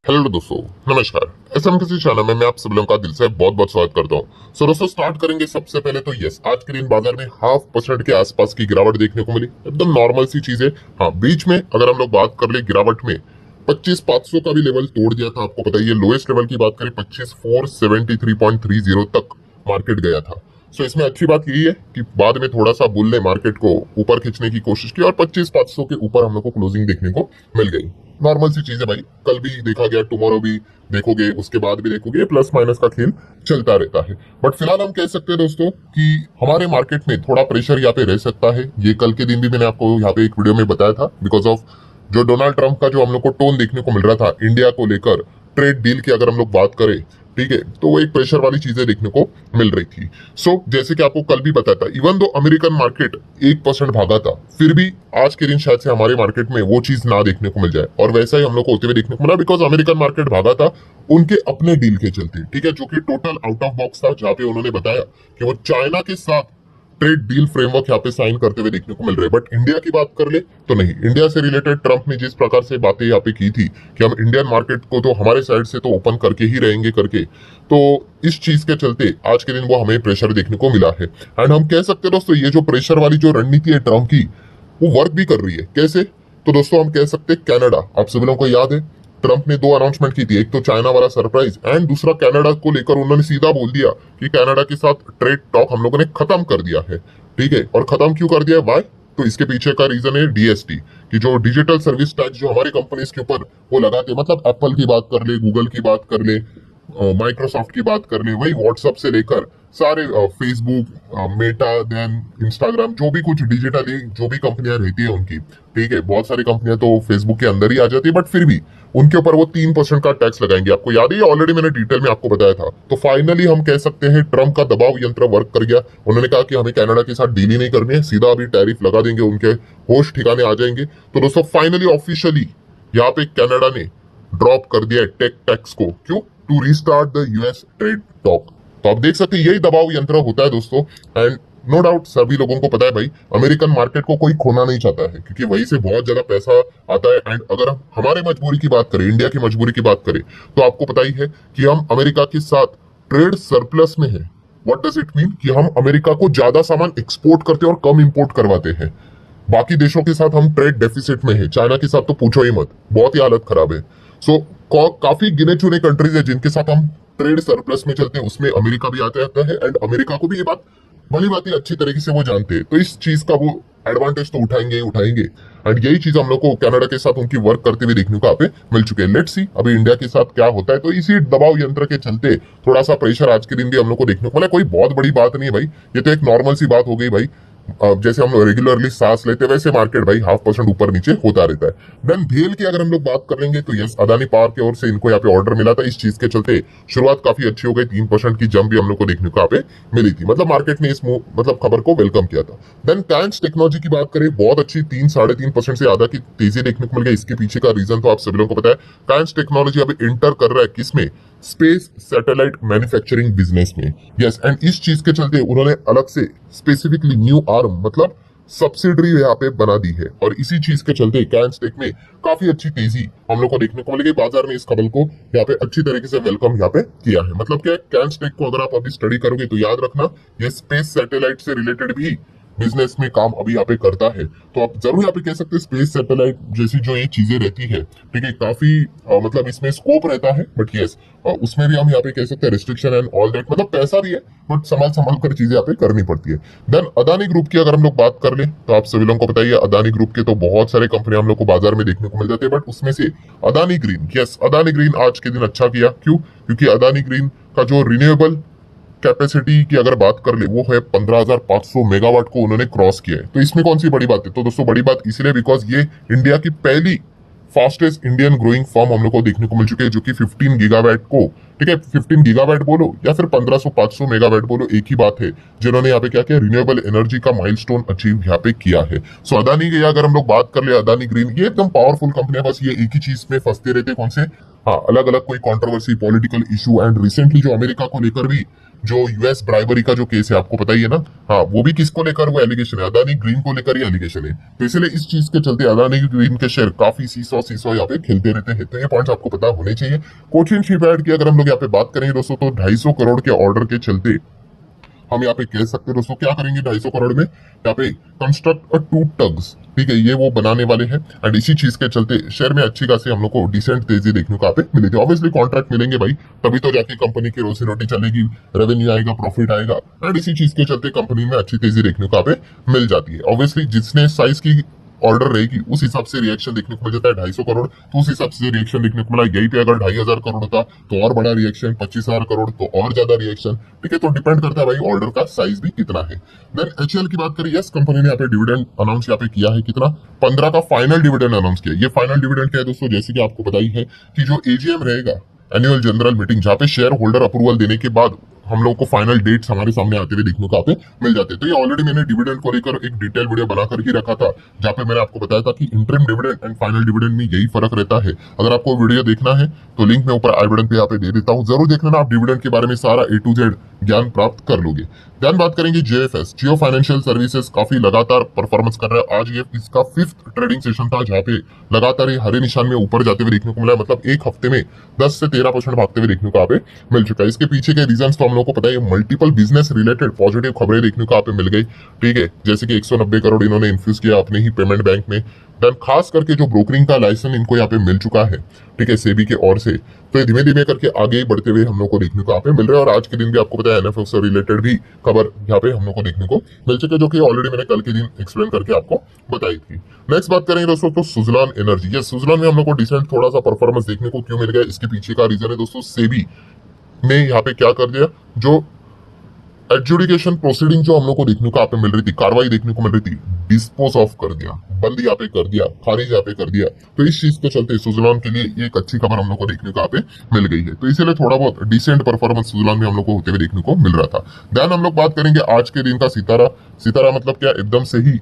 Hello दोस्तों, नमस्कार। SM channel में मैं आप सभी लोगों का दिल से बहुत बहुत स्वागत करता हूं। सो दोस्तों, स्टार्ट करेंगे सबसे पहले तो यस, आज के दिन बाजार में 0.5% के आसपास की गिरावट देखने को मिली। एकदम नॉर्मल सी चीज है। हाँ, बीच में अगर हम लोग बात कर ले गिरावट में 25,500 का भी लेवल तोड़ दिया था। आपको पता है, ये लोएस्ट लेवल की बात करें 25,473.30 तक मार्केट गया था। सो इसमें अच्छी बात यही है कि बाद में थोड़ा सा बुल ने मार्केट को ऊपर खींचने की कोशिश की और 25,500 के ऊपर हम लोग को क्लोजिंग देखने को मिल गई। नॉर्मल सी चीज है भाई, कल भी देखा गया, टुमारो भी देखोगे, उसके बाद भी देखोगे, प्लस माइनस का खेल चलता रहता है। बट फिलहाल हम कह सकते हैं दोस्तों कि हमारे मार्केट में थोड़ा प्रेशर यहाँ पे रह सकता है। ये कल के दिन भी मैंने आपको यहाँ पे एक वीडियो में बताया था, बिकॉज ऑफ जो डोनाल्ड ट्रंप का जो हम लोग को टोन देखने को मिल रहा था इंडिया को लेकर, ट्रेड डील की अगर हम लोग बात करें, ठीक है, तो वो एक प्रेशर वाली चीजें देखने को मिल रही थी। सो जैसे कि आपको कल भी बताया था, इवन दो अमेरिकन मार्केट 1% भागा था, फिर भी आज के दिन शायद से हमारे मार्केट में वो चीज ना देखने को मिल जाए। और वैसा ही हम लोग को होते हुए देखने को मिला, बिकॉज अमेरिकन मार्केट भागा था उनके अपने डील के चलते, ठीक है, जो कि टोटल आउट ऑफ बॉक्स था, जहां पे उन्होंने बताया कि वो चाइना के साथ ट्रेड डील फ्रेमवर्क यहाँ पे साइन करते हुए देखने को मिल रहे हैं। बट इंडिया की बात कर ले तो नहीं, इंडिया से रिलेटेड ट्रंप ने जिस प्रकार से बातें यहाँ पे की थी कि हम इंडियन मार्केट को तो हमारे साइड से तो ओपन करके ही रहेंगे करके, तो इस चीज के चलते आज के दिन वो हमें प्रेशर देखने को मिला है। एंड हम कह सकते हैं दोस्तों, ये जो प्रेशर वाली जो रणनीति है ट्रंप की, वो वर्क भी कर रही है। कैसे? तो दोस्तों हम कह सकते हैं कनाडा, आप सभी लोगों को याद है ट्रंप ने दो अनाउंसमेंट की थी, एक तो चाइना वाला सरप्राइज एंड दूसरा कनाडा को लेकर उन्होंने सीधा बोल दिया कि कनाडा के साथ ट्रेड टॉक हम लोगों ने खत्म कर दिया है। ठीक है, और खत्म क्यों कर दिया, वाई? तो इसके पीछे का रीजन है डीएसटी, कि जो डिजिटल सर्विस टैक्स जो हमारी कंपनीज के ऊपर वो लगाते, मतलब एप्पल की बात कर ले, गूगल की बात कर ले, माइक्रोसॉफ्ट की बात कर ले, वही व्हाट्सएप से लेकर सारे फेसबुक, मेटा, देन इंस्टाग्राम, जो भी कुछ डिजिटली जो भी कंपनियां रहती है उनकी, ठीक है, बहुत सारी कंपनियां तो फेसबुक के अंदर ही आ जाती है, बट फिर भी उनके ऊपर वो 3% का टैक्स लगाएंगे। आपको याद है, ऑलरेडी मैंने डिटेल में आपको बताया था। तो फाइनली हम कह सकते हैं ट्रंप का दबाव यंत्र वर्क कर गया। उन्होंने कहा कि हमें कनाडा के साथ डील ही नहीं करनी है, सीधा अभी टैरिफ लगा देंगे, उनके होश ठिकाने आ जाएंगे। तो दोस्तों फाइनली ऑफिशियली यहाँ पे कनाडा ने ड्रॉप कर दिया टेक टैक्स को। क्यों? To restart the US trade talk. तो आप देख सकते हैं यही दबाव यंत्र होता है दोस्तों। एंड नो डाउट सभी लोगों को पता है भाई, अमेरिकन मार्केट को कोई खोना नहीं चाहता है, क्योंकि वहीं से बहुत ज्यादा पैसा आता है। एंड अगर हम हमारे मजबूरी की बात करें, इंडिया की मजबूरी की बात करें, तो आपको पता ही है कि हम अमेरिका के साथ ट्रेड सरप्लस में है। What does it mean? कि हम अमेरिका को ज्यादा सामान एक्सपोर्ट करते हैं और कम इंपोर्ट करवाते हैं। बाकी देशों के साथ हम ट्रेड डेफिसिट में है, चाइना के साथ तो पूछो ही मत, बहुत ही हालत खराब है। सो काफी गिने चुने कंट्रीज है जिनके साथ हम ट्रेड सरप्लस में चलते हैं, उसमें अमेरिका भी आता है। एंड अमेरिका को भी ये बात भली बात अच्छी तरीके से वो जानते हैं, तो इस चीज का वो एडवांटेज तो उठाएंगे। एंड यही चीज हम लोग को कनाडा के साथ उनकी वर्क करते हुए देखने को यहाँ पे मिल चुके हैं। लेट्स सी अभी इंडिया के साथ क्या होता है। तो इसी दबाव यंत्र के चलते थोड़ा सा प्रेशर आज के दिन भी हम लोग को देखने को मिला। कोई बहुत बड़ी बात नहीं है भाई, ये तो एक नॉर्मल सी बात हो गई भाई। जैसे हम रेगुलरली सांस लेते हैं, वैसे मार्केट भाई 0.5% ऊपर नीचे होता रहता है। देन भेल की अगर हम लोग बात कर लेंगे तो यस, अदानी पावर की ओर से इनको यहाँ पे ऑर्डर मिला था, इस चीज के चलते शुरुआत काफी अच्छी हो गई। 3% की जंप भी हम लोग को देखने को यहाँ पे मिली थी, मतलब मार्केट ने इस मतलब खबर को वेलकम किया था। देन कैंस टेक्नोलॉजी की बात करें, बहुत अच्छी 3-3.5% से आधा की तेजी देखने को मिल गई। इसके पीछे का रीजन तो आप सभी लोगों को पता है, कैंस टेक्नोलॉजी अभी एंटर कर रहा है किसमें? स्पेस सैटेलाइट मैन्युफैक्चरिंग बिजनेस में। यस, एंड इस चीज के चलते उन्होंने अलग से स्पेसिफिकली न्यू आर्म मतलब सब्सिडरी यहाँ पे बना दी है। और इसी चीज के चलते कैंसटेक में काफी अच्छी तेजी हम लोग को देखने को मिलेगी। बाजार में इस खबर को यहाँ पे अच्छी तरीके से वेलकम यहाँ पे किया है। मतलब क्या, कैंसटेक को अगर आप अभी स्टडी करोगे तो याद रखना, ये स्पेस सैटेलाइट से रिलेटेड भी बिजनेस में काम अभी यहाँ पे करता है। तो आप जरूर यहाँ पे कह सकते हैं स्पेस सैटेलाइट जैसी जो ये चीजें रहती है, ठीक है, काफी मतलब इसमें स्कोप रहता है। बट यस, उसमें भी हम यहाँ पे कह सकते हैं रिस्ट्रिक्शन एंड ऑल दैट, मतलब पैसा भी है बट संभाल कर चीजें यहाँ पे करनी पड़ती है। देन अदानी ग्रुप की अगर हम लोग बात कर ले तो आप सभी लोगों को बताइए, अदानी ग्रुप के तो बहुत सारे कंपनियां हम लोग को बाजार में देखने को मिल जाते हैं, बट उसमें से Adani green, yes Adani green आज के दिन अच्छा किया। क्यों? क्योंकि अदानी ग्रीन का जो रिन्यूएबल कैपेसिटी की अगर बात कर ले, वो है 15,500 मेगावाट को उन्होंने क्रॉस किया है। तो इसमें कौन सी बड़ी बात है? तो दोस्तों बड़ी बात इसलिए बिकॉज ये इंडिया की पहली फास्टेस्ट इंडियन ग्रोइंग फर्म हम लोग को देखने को मिल चुकी है, जो कि 15 गीगावाट को, ठीक है, 15 गीगावाट बोलो या फिर 1500-500 मेगावाट बोलो, एक ही बात है, जिन्होंने यहाँ पे क्या किया, रिन्यूएबल एनर्जी का माइलस्टोन अचीव यहाँ पे किया है। सो अदानी की अगर हम लोग बात कर ले, अदानी ग्रीन, ये एकदम पावरफुल कंपनी है, बस ये एक ही चीज में फंसते रहते, कौन से? हाँ, अलग अलग कोई controversy, political issue and recently जो अमेरिका को लेकर भी जो यूएस ब्राइबरी का जो केस है आपको पता ही है ना। हाँ, वो भी किसको लेकर वो एलिगेशन है, अदानी ग्रीन को लेकर ही एलिगेशन है। तो इसलिए इस चीज के चलते अदानी ग्रीन के शेयर काफी सीसो सीसो यहाँ पे खेलते रहते हैं। तो ये पॉइंट्स आपको पता होने चाहिए। कोचिन शिपयार्ड की अगर हम लोग यहाँ पे बात करेंगे दोस्तों, तो 250 करोड़ के ऑर्डर के चलते हम यहाँ पे कह सकते हैं दोस्तों, क्या करेंगे 250 करोड़ में, यहाँ पे कंस्ट्रक्ट अ 2 टग्स, ठीक है, ये वो बनाने वाले हैं। एंड इसी चीज के चलते शेयर में अच्छी खासी हम लोग को डिसेंट तेजी देखने को यहाँ पे मिलेगी। ऑब्वियसली कॉन्ट्रैक्ट मिलेंगे भाई, तभी तो जाके कंपनी की रोजी रोटी चलेगी, रेवेन्यू आएगा, प्रॉफिट आएगा। एंड इसी चीज के चलते कंपनी में अच्छी तेजी देखने को यहाँ पे मिल जाती है। ऑब्वियसली जिसने साइज की ऑर्डर रहेगी उस हिसाब से रिएक्शन देखने को मिल जाता है। 250 करोड़ तो उस हिसाब से रिएक्शन देखने को मिला। यही पे अगर 2500 करोड़ था तो और बड़ा रिएक्शन, 25,000 करोड़ तो और ज्यादा रिएक्शन, ठीक है। तो डिपेंड करता है भाई ऑर्डर का साइज भी कितना है। देन एचएल की बात करें, यस कंपनी ने यहाँ पे डिविडेंड अनाउंस यहाँ पे किया है। कितना? 15 का फाइनल डिविडेंड अनाउंस किया। ये फाइनल डिविडेंड क्या है दोस्तों, जैसे कि आपको पता ही है कि जो एजीएम रहेगा, एनुअल जनरल मीटिंग, जहाँ पे शेयर होल्डर अप्रूवल देने के बाद हम लोग को फाइनल डेट्स हमारे सामने आते हुए देखने को यहाँ पे मिल जाते हैं। तो ये ऑलरेडी मैंने डिविडेंड को लेकर एक डिटेल वीडियो बनाकर ही रखा था, जहाँ पे मैंने आपको बताया था कि interim dividend and final dividend में यही फर्क रहता है। अगर आपको वीडियो देखना है तो लिंक मैं ऊपर आई बटन पे यहाँ पे दे देता हूँ, जरूर देख लेना। आप डिविडेंड के बारे में सारा A to Z ज्ञान प्राप्त कर लोगे। ध्यान बात करेंगे JFS, जियो फाइनेंशियल सर्विसेज, काफी लगातार परफॉर्मेंस कर रहा है। आज ये इसका 5th ट्रेडिंग सेशन था, जहाँ पे लगातार ये हरे निशान में ऊपर जाते हुए देखने को मिला है। मतलब एक हफ्ते में 10 से 13% भागते हुए देखने को यहाँ पे मिल चुका है। इसके पीछे के रीजन तो हम लोग को पता है, मल्टीपल बिजनेस रिलेटेड पॉजिटिव खबरें देखने को यहाँ पे मिल गई, ठीक है। जैसे कि 190 करोड़ इन्होंने इन्फ्यूज किया अपने ही पेमेंट बैंक में। देन खास करके जो ब्रोकरिंग का लाइसेंस इनको यहाँ पे मिल चुका है, ठीक है, सेबी के ओर से। तो ये धीमे धीमे करके आगे बढ़ते हुए हम लोग को देखने को यहाँ पे मिल रहा है। और आज के दिन भी आपको पता है NFO से रिलेटेड भी खबर यहाँ पे हम लोग को देखने को मिल चुकी है, जो कि ऑलरेडी मैंने कल के दिन एक्सप्लेन करके आपको बताई थी। नेक्स्ट बात करेंगे दोस्तों तो सुजलान एनर्जी। ये सुजलान में हम लोग को डिसेंट थोड़ा सा परफॉर्मेंस देखने को क्यों मिल गया, इसके पीछे का रीजन है दोस्तों, सेबी ने यहाँ पे क्या कर दिया, जो एडजुडिकेशन प्रोसीडिंग जो हम लोग को देखने को यहाँ पे मिल रही थी, कार्रवाई देखने को मिल रही थी, डिस्पोज ऑफ कर दिया, बंद यहाँ पे कर दिया, खारिज यहाँ पे कर दिया। तो इस चीज के चलते सुजलान के लिए ये एक अच्छी खबर हम लोग को देखने को यहाँ पे मिल गई है। तो इसीलिए थोड़ा बहुत डिसेंट परफॉर्मेंस सुजलान में हम लोग को होते हुए देखने को मिल रहा था। देन हम लोग बात करेंगे आज के दिन का सितारा। सितारा मतलब क्या, एकदम से ही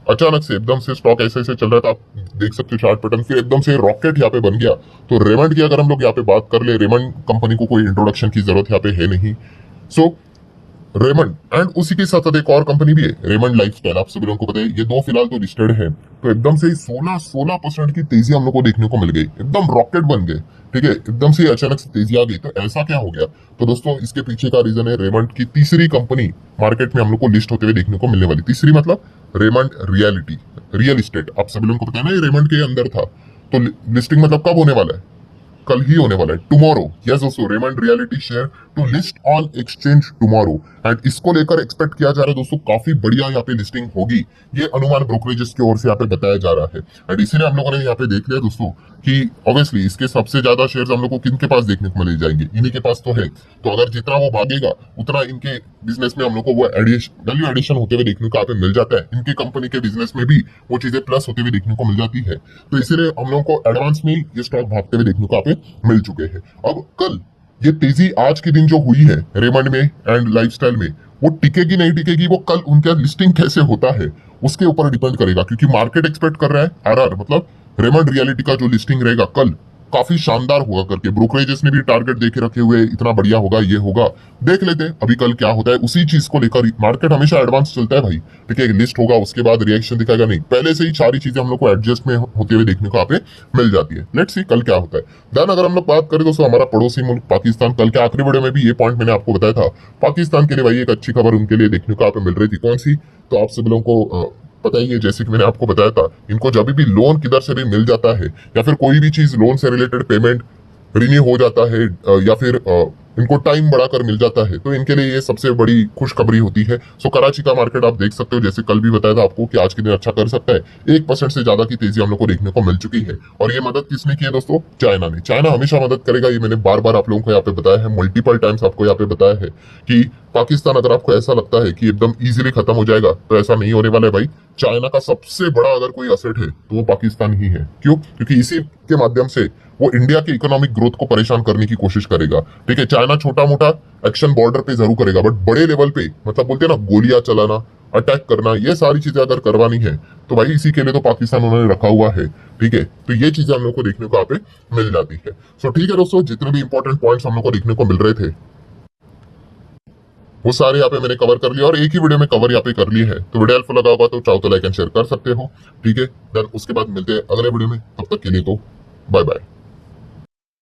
अचानक से एकदम से स्टॉक ऐसे ऐसे चल रहा था, आप देख सकते हो चार्ट पैटर्न, फिर एकदम से रॉकेट यहाँ पे बन गया। तो रेमंड की अगर हम लोग यहाँ पे बात कर ले, रेमंड कंपनी को कोई इंट्रोडक्शन की जरूरत यहाँ पे है नहीं। सो रेमंड एंड उसी के साथ साथ एक और कंपनी भी है, रेमंड लाइफस्टाइल, आप सभी लोगों को पता है। ये दो फिलहाल तो लिस्टेड है। तो एकदम से 16% की तेजी हम लोग को देखने को मिल गई, एकदम रॉकेट बन गए, ठीक है। एकदम से अचानक से तेजी आ गई। तो ऐसा क्या हो गया, तो दोस्तों इसके पीछे का रीजन है रेमंड की तीसरी कंपनी मार्केट में हम लोग को लिस्ट होते हुए देखने को मिलने वाली। तीसरी मतलब रेमंड रियलिटी, रियल इस्टेट, आप सभी लोगों को पता है ना, ये रेमंड के अंदर था। तो लिस्टिंग मतलब कब होने वाला है, कल ही होने वाला है, टुमारो। यस दोस्तों, Raymond realty share to list on exchange tomorrow. And इसको लेकर एक्सपेक्ट किया जा रहा है दोस्तों, काफी बढ़िया यहाँ पे लिस्टिंग होगी, ये अनुमान ब्रोकरेजेस की ओर से यहाँ पे बताया जा रहा है। एंड इसीलिए हम लोगों ने यहाँ पे देख लिया दोस्तों कि ऑब्वियसली इसके सबसे ज्यादा शेयर्स हम लोग को किन के पास देखने को मिल जाएंगे, इन्हीं के पास तो है। तो अगर जितना वो भागेगा उतना इनके बिजनेस में हम लोग को वो वैल्यू एडिशन होते हुए देखने को यहाँ पे मिल जाता है। इनकी कंपनी के बिजनेस में भी वो चीजें प्लस होते हुए देखने को मिल जाती है। तो इसीलिए हम लोग को एडवांस में ये स्टॉक भागते हुए देखने को यहाँ पे मिल चुके हैं। अब कल ये तेजी आज के दिन जो हुई है रेमंड में एंड लाइफस्टाइल में, वो टिकेगी नहीं टिकेगी, वो कल उनका लिस्टिंग कैसे होता है उसके ऊपर डिपेंड करेगा। क्योंकि मार्केट एक्सपेक्ट कर रहा है आरआर मतलब रेमंड रियलिटी का जो लिस्टिंग रहेगा कल काफी शानदार होगा करके। ब्रोकरेजेस ने भी टारगेट देखे रखे हुए, इतना बढ़िया होगा, ये होगा, देख लेते हैं अभी कल क्या होता है। उसी चीज को लेकर मार्केट हमेशा एडवांस चलता है भाई, ठीक है। लिस्ट होगा उसके बाद रिएक्शन दिखाएगा नहीं, पहले से ही सारी चीजें हम लोग को एडजस्ट में होते हुए देखने को यहाँ पे मिल जाती है। लेट्स सी कल क्या होता है। देन अगर हम लोग बात करें दोस्तों हमारा पड़ोसी मुल्क पाकिस्तान, कल के आखिरी वीडियो में भी ये पॉइंट मैंने आपको बताया था, पाकिस्तान के लिए भाई एक अच्छी खबर उनके लिए देखने को यहाँ पे मिल रही थी। कौन सी, तो आप सभी लोगों को पता ही है, जैसे कि मैंने आपको बताया था, इनको जब भी लोन किधर से भी मिल जाता है या फिर कोई भी चीज लोन से रिलेटेड पेमेंट रिन्यू हो जाता है या फिर इनको टाइम बढ़ाकर मिल जाता है, तो इनके लिए ये सबसे बड़ी खुशखबरी होती है। सो कराची का मार्केट आप देख सकते हो, जैसे कल भी बताया था आपको कि आज के दिन अच्छा कर सकता है। 1% से ज्यादा की तेजी हम लोग को देखने को मिल चुकी है। और ये मदद किसने की है दोस्तों, चाइना ने। चाइना हमेशा मदद करेगा, ये मैंने बार बार आप लोगों को यहाँ पे बताया है, मल्टीपल टाइम्स आपको यहाँ पे बताया है कि पाकिस्तान अगर आपको ऐसा लगता है कि एकदम इजीली खत्म हो जाएगा, तो ऐसा नहीं होने वाला है भाई। चाइना का सबसे बड़ा अगर कोई असेट है तो वो पाकिस्तान ही है। क्यों, क्योंकि इसी के माध्यम से वो इंडिया के इकोनॉमिक ग्रोथ को परेशान करने की कोशिश करेगा, ठीक है। चाइना छोटा मोटा एक्शन बॉर्डर पे जरूर करेगा, बट बड़े लेवल पे मतलब बोलते हैं ना गोलियां चलाना, अटैक करना, ये सारी चीजें अगर करवानी है तो भाई इसी के लिए तो पाकिस्तान उन्होंने रखा हुआ है। ठीक है, तो ये चीजें हम लोग को देखने को यहाँ पे मिल जाती है। सो ठीक है दोस्तों, जितने भी इंपॉर्टेंट पॉइंट्स हम लोग को देखने को मिल रहे थे वो सारे यहाँ पे मैंने कवर कर लिए और एक ही वीडियो में कवर यहाँ पे कर लिए है। तो वीडियो हेल्पफुल लगा होगा तो चाहो तो लाइक एंड शेयर कर सकते हो। ठीक है, देन उसके बाद मिलते हैं अगले वीडियो में, तब तक के लिए तो बाय बाय।